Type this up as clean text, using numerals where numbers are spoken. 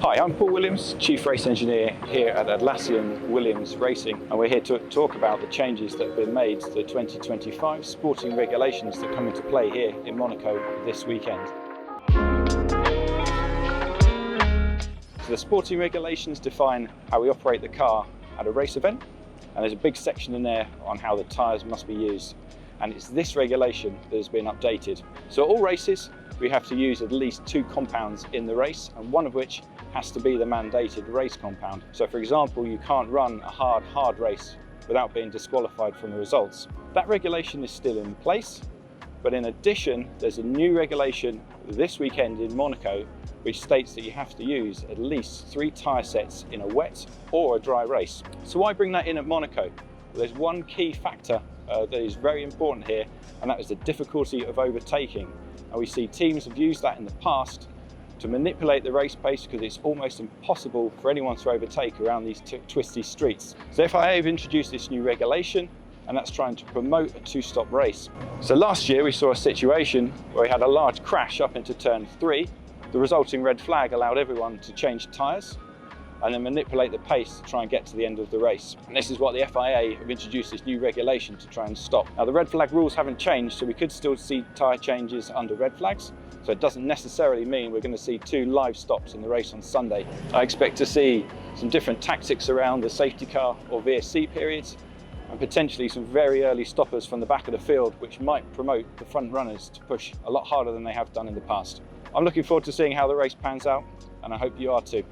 Hi, I'm Paul Williams, Chief Race Engineer here at Atlassian Williams Racing, and we're here to talk about the changes that have been made to the 2025 sporting regulations that come into play here in Monaco this weekend. So the sporting regulations define how we operate the car at a race event, and there's a big section in there on how the tyres must be used. And it's this regulation that has been updated. So at all races, we have to use at least 2 compounds in the race, and one of which has to be the mandated race compound. So for example, you can't run a hard race without being disqualified from the results. That regulation is still in place, but in addition, there's a new regulation this weekend in Monaco which states that you have to use at least 3 tyre sets in a wet or a dry race. So why bring that in at Monaco? Well, there's one key factor that is very important here, and that is the difficulty of overtaking. And we see teams have used that in the past to manipulate the race pace because it's almost impossible for anyone to overtake around these twisty streets. So FIA have introduced this new regulation, and that's trying to promote a 2-stop race. So last year we saw a situation where we had a large crash up into turn 3. The resulting red flag allowed everyone to change tyres and then manipulate the pace to try and get to the end of the race. And this is what the FIA have introduced, this new regulation to try and stop. Now the red flag rules haven't changed, so we could still see tyre changes under red flags. So it doesn't necessarily mean we're going to see 2 live stops in the race on Sunday. I expect to see some different tactics around the safety car or VSC periods, and potentially some very early stoppers from the back of the field, which might promote the front runners to push a lot harder than they have done in the past. I'm looking forward to seeing how the race pans out, and I hope you are too.